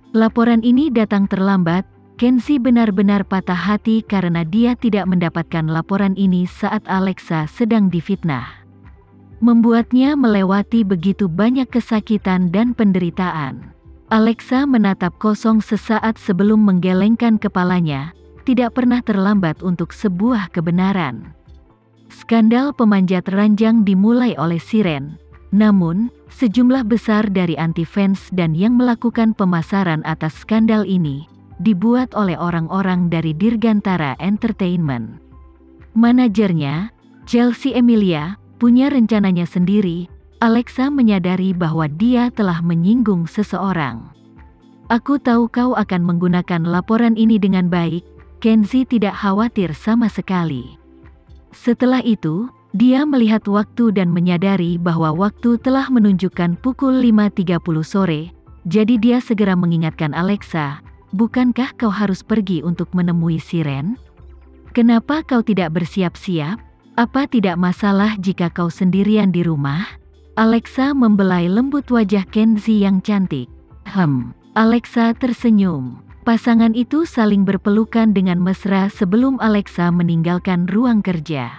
Laporan ini datang terlambat. Kenzie benar-benar patah hati karena dia tidak mendapatkan laporan ini saat Alexa sedang difitnah. Membuatnya melewati begitu banyak kesakitan dan penderitaan. Alexa menatap kosong sesaat sebelum menggelengkan kepalanya. Tidak pernah terlambat untuk sebuah kebenaran. Skandal pemanjat ranjang dimulai oleh Siren. Namun, sejumlah besar dari anti-fans dan yang melakukan pemasaran atas skandal ini dibuat oleh orang-orang dari Dirgantara Entertainment. Manajernya, Chelsea Emilia, punya rencananya sendiri. Alexa menyadari bahwa dia telah menyinggung seseorang. Aku tahu kau akan menggunakan laporan ini dengan baik. Kenzie tidak khawatir sama sekali. Setelah itu, dia melihat waktu dan menyadari bahwa waktu telah menunjukkan pukul 5.30 sore, jadi dia segera mengingatkan Alexa, bukankah kau harus pergi untuk menemui Siren? Kenapa kau tidak bersiap-siap? Apa tidak masalah jika kau sendirian di rumah? Alexa membelai lembut wajah Kenzie yang cantik. Alexa tersenyum. Pasangan itu saling berpelukan dengan mesra sebelum Alexa meninggalkan ruang kerja.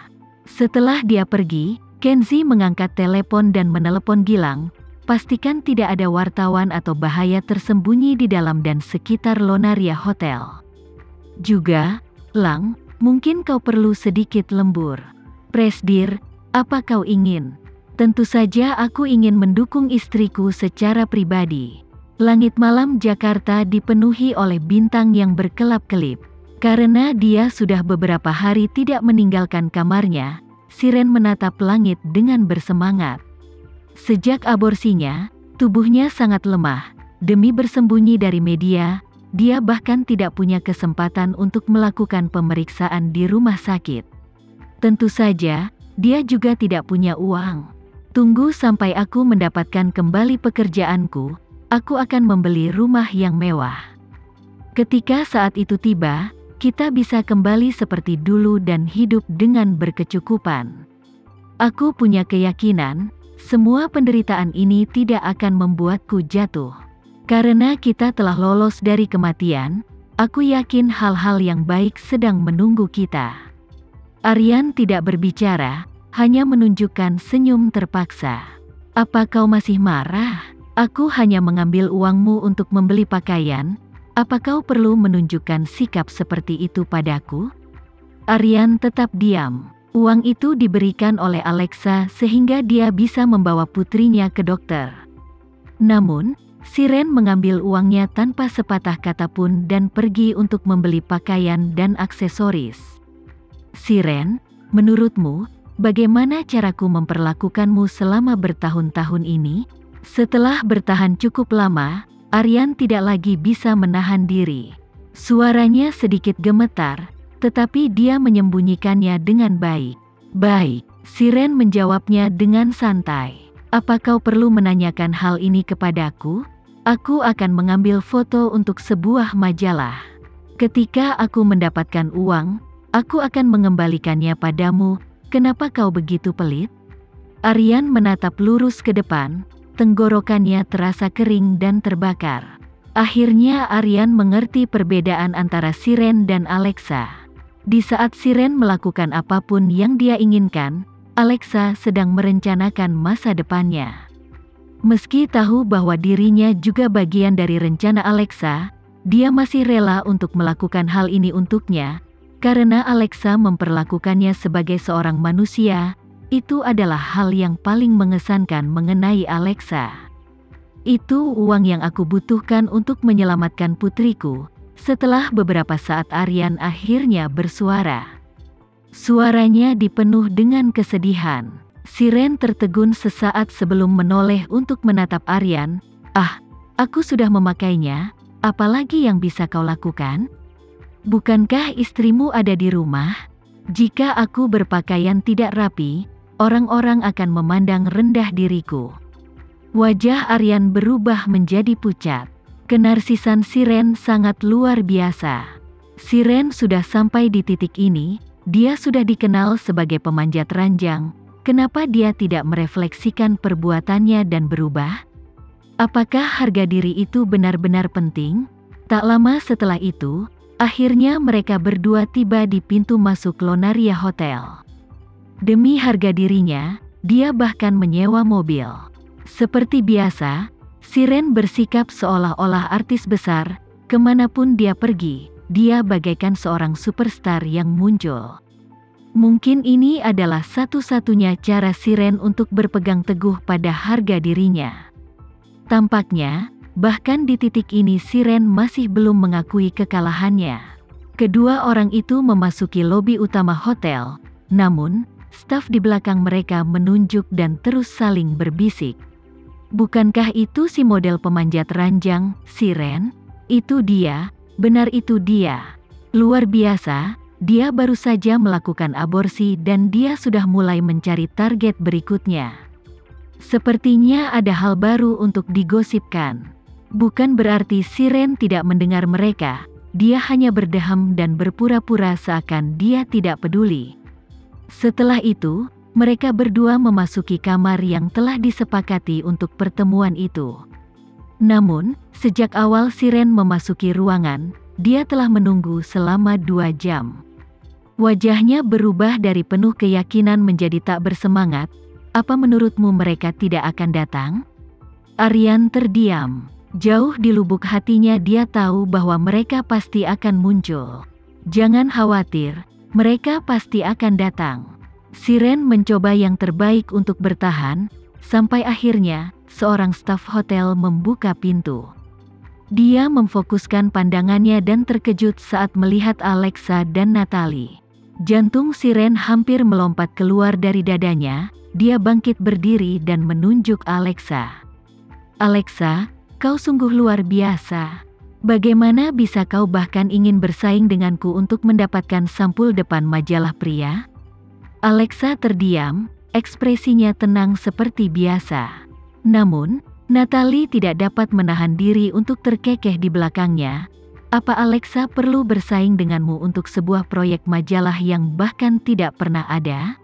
Setelah dia pergi, Kenzie mengangkat telepon dan menelepon Gilang. Pastikan tidak ada wartawan atau bahaya tersembunyi di dalam dan sekitar Lonaria Hotel. Juga, Lang, mungkin kau perlu sedikit lembur. Presdir, apa kau ingin? Tentu saja aku ingin mendukung istriku secara pribadi. Langit malam Jakarta dipenuhi oleh bintang yang berkelap-kelip. Karena dia sudah beberapa hari tidak meninggalkan kamarnya, Siren menatap langit dengan bersemangat. Sejak aborsinya, tubuhnya sangat lemah. Demi bersembunyi dari media, dia bahkan tidak punya kesempatan untuk melakukan pemeriksaan di rumah sakit. Tentu saja, dia juga tidak punya uang. Tunggu sampai aku mendapatkan kembali pekerjaanku. Aku akan membeli rumah yang mewah. Ketika saat itu tiba, kita bisa kembali seperti dulu dan hidup dengan berkecukupan. Aku punya keyakinan, semua penderitaan ini tidak akan membuatku jatuh. Karena kita telah lolos dari kematian, aku yakin hal-hal yang baik sedang menunggu kita. Aryan tidak berbicara, hanya menunjukkan senyum terpaksa. Apa kau masih marah? Aku hanya mengambil uangmu untuk membeli pakaian. Apa kau perlu menunjukkan sikap seperti itu padaku? Aryan tetap diam. Uang itu diberikan oleh Alexa sehingga dia bisa membawa putrinya ke dokter. Namun, Siren mengambil uangnya tanpa sepatah kata pun dan pergi untuk membeli pakaian dan aksesoris. Siren, menurutmu, bagaimana caraku memperlakukanmu selama bertahun-tahun ini? Setelah bertahan cukup lama, Aryan tidak lagi bisa menahan diri. Suaranya sedikit gemetar, tetapi dia menyembunyikannya dengan baik. Baik, Siren menjawabnya dengan santai. Apa kau perlu menanyakan hal ini kepadaku? Aku akan mengambil foto untuk sebuah majalah. Ketika aku mendapatkan uang, aku akan mengembalikannya padamu. Kenapa kau begitu pelit? Aryan menatap lurus ke depan. Tenggorokannya terasa kering dan terbakar. Akhirnya Aryan mengerti perbedaan antara Siren dan Alexa. Di saat Siren melakukan apapun yang dia inginkan, Alexa sedang merencanakan masa depannya. Meski tahu bahwa dirinya juga bagian dari rencana Alexa, dia masih rela untuk melakukan hal ini untuknya, karena Alexa memperlakukannya sebagai seorang manusia. Itu adalah hal yang paling mengesankan mengenai Alexa. Itu uang yang aku butuhkan untuk menyelamatkan putriku. Setelah beberapa saat Aryan akhirnya bersuara. Suaranya dipenuh dengan kesedihan. Siren tertegun sesaat sebelum menoleh untuk menatap Aryan. Aku sudah memakainya, apalagi yang bisa kau lakukan? Bukankah istrimu ada di rumah? Jika aku berpakaian tidak rapi, orang-orang akan memandang rendah diriku. Wajah Aryan berubah menjadi pucat. Kenarsisan Siren sangat luar biasa. Siren sudah sampai di titik ini, dia sudah dikenal sebagai pemanjat ranjang. Kenapa dia tidak merefleksikan perbuatannya dan berubah? Apakah harga diri itu benar-benar penting? Tak lama setelah itu, akhirnya mereka berdua tiba di pintu masuk Lonaria Hotel. Demi harga dirinya, dia bahkan menyewa mobil. Seperti biasa, Siren bersikap seolah-olah artis besar, kemanapun dia pergi, dia bagaikan seorang superstar yang muncul. Mungkin ini adalah satu-satunya cara Siren untuk berpegang teguh pada harga dirinya. Tampaknya, bahkan di titik ini Siren masih belum mengakui kekalahannya. Kedua orang itu memasuki lobi utama hotel, namun, staf di belakang mereka menunjuk dan terus saling berbisik. Bukankah itu si model pemanjat ranjang, Siren? Itu dia, benar itu dia. Luar biasa, dia baru saja melakukan aborsi dan dia sudah mulai mencari target berikutnya. Sepertinya ada hal baru untuk digosipkan. Bukan berarti Siren tidak mendengar mereka, dia hanya berdeham dan berpura-pura seakan dia tidak peduli. Setelah itu, mereka berdua memasuki kamar yang telah disepakati untuk pertemuan itu. Namun, sejak awal Siren memasuki ruangan, dia telah menunggu selama 2 jam. Wajahnya berubah dari penuh keyakinan menjadi tak bersemangat. Apa menurutmu mereka tidak akan datang? Aryan terdiam. Jauh di lubuk hatinya dia tahu bahwa mereka pasti akan muncul. Jangan khawatir, mereka pasti akan datang. Siren mencoba yang terbaik untuk bertahan, sampai akhirnya, seorang staf hotel membuka pintu. Dia memfokuskan pandangannya dan terkejut saat melihat Alexa dan Natalie. Jantung Siren hampir melompat keluar dari dadanya. Dia bangkit berdiri dan menunjuk Alexa. Alexa, kau sungguh luar biasa. Bagaimana bisa kau bahkan ingin bersaing denganku untuk mendapatkan sampul depan majalah pria? Alexa terdiam, ekspresinya tenang seperti biasa. Namun, Natalie tidak dapat menahan diri untuk terkekeh di belakangnya. Apa Alexa perlu bersaing denganmu untuk sebuah proyek majalah yang bahkan tidak pernah ada?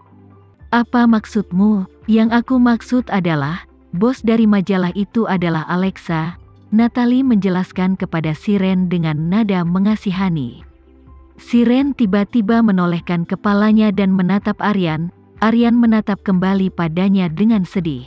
Apa maksudmu? Yang aku maksud adalah, bos dari majalah itu adalah Alexa. Natalie menjelaskan kepada Siren dengan nada mengasihani. Siren tiba-tiba menolehkan kepalanya dan menatap Aryan. Aryan menatap kembali padanya dengan sedih.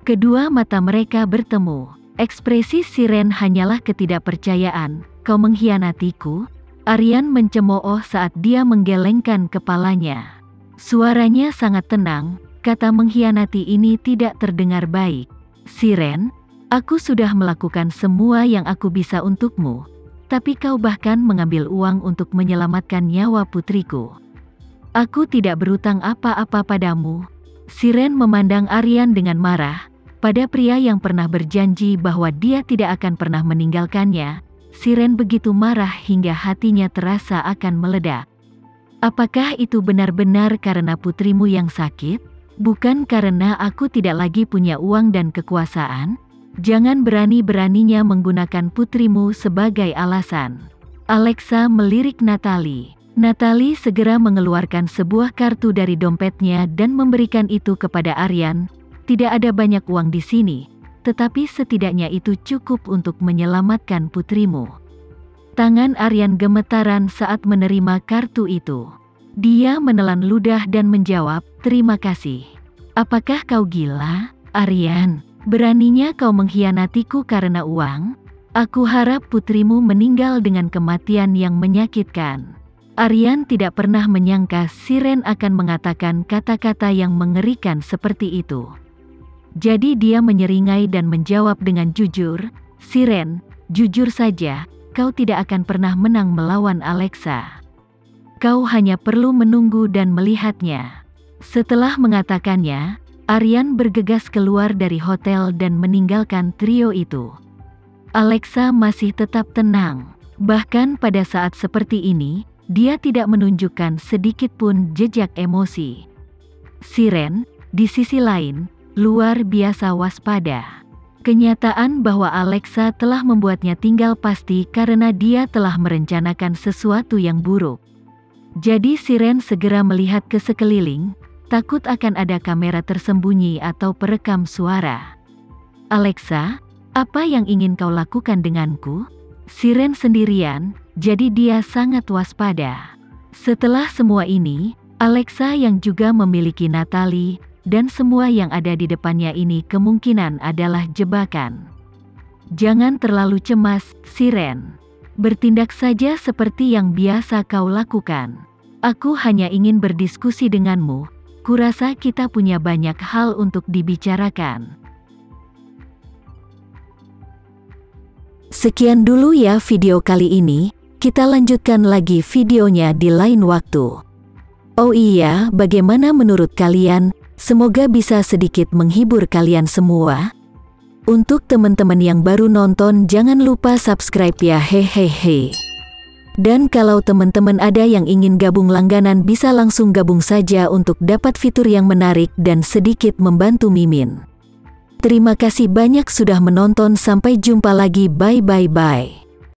Kedua mata mereka bertemu. Ekspresi Siren hanyalah ketidakpercayaan. Kau mengkhianatiku? Aryan mencemooh saat dia menggelengkan kepalanya. Suaranya sangat tenang, kata mengkhianati ini tidak terdengar baik. Siren, aku sudah melakukan semua yang aku bisa untukmu, tapi kau bahkan mengambil uang untuk menyelamatkan nyawa putriku. Aku tidak berutang apa-apa padamu. Siren memandang Aryan dengan marah. Pada pria yang pernah berjanji bahwa dia tidak akan pernah meninggalkannya, Siren begitu marah hingga hatinya terasa akan meledak. Apakah itu benar-benar karena putrimu yang sakit? Bukan karena aku tidak lagi punya uang dan kekuasaan? Jangan berani-beraninya menggunakan putrimu sebagai alasan. Alexa melirik Natalie. Natalie segera mengeluarkan sebuah kartu dari dompetnya dan memberikan itu kepada Aryan. Tidak ada banyak uang di sini, tetapi setidaknya itu cukup untuk menyelamatkan putrimu. Tangan Aryan gemetaran saat menerima kartu itu. Dia menelan ludah dan menjawab, terima kasih. Apakah kau gila, Aryan? Beraninya kau mengkhianatiku karena uang? Aku harap putrimu meninggal dengan kematian yang menyakitkan. Aryan tidak pernah menyangka Siren akan mengatakan kata-kata yang mengerikan seperti itu. Jadi dia menyeringai dan menjawab dengan jujur, Siren, jujur saja, kau tidak akan pernah menang melawan Alexa. Kau hanya perlu menunggu dan melihatnya. Setelah mengatakannya, Aryan bergegas keluar dari hotel dan meninggalkan trio itu. Alexa masih tetap tenang. Bahkan pada saat seperti ini, dia tidak menunjukkan sedikit pun jejak emosi. Siren, di sisi lain, luar biasa waspada. Kenyataan bahwa Alexa telah membuatnya tinggal pasti karena dia telah merencanakan sesuatu yang buruk. Jadi Siren segera melihat ke sekeliling, takut akan ada kamera tersembunyi atau perekam suara. Alexa, Apa yang ingin kau lakukan denganku? Siren sendirian, jadi dia sangat waspada. Setelah semua ini, Alexa yang juga memiliki Natalie, dan semua yang ada di depannya ini kemungkinan adalah jebakan. Jangan terlalu cemas, Siren. Bertindak saja seperti yang biasa kau lakukan. Aku hanya ingin berdiskusi denganmu. Kurasa kita punya banyak hal untuk dibicarakan. Sekian dulu ya video kali ini, kita lanjutkan lagi videonya di lain waktu. Oh iya, bagaimana menurut kalian? Semoga bisa sedikit menghibur kalian semua. Untuk teman-teman yang baru nonton, jangan lupa subscribe ya, hehehe. Dan kalau teman-teman ada yang ingin gabung langganan, bisa langsung gabung saja untuk dapat fitur yang menarik dan sedikit membantu Mimin. Terima kasih banyak sudah menonton, sampai jumpa lagi, bye.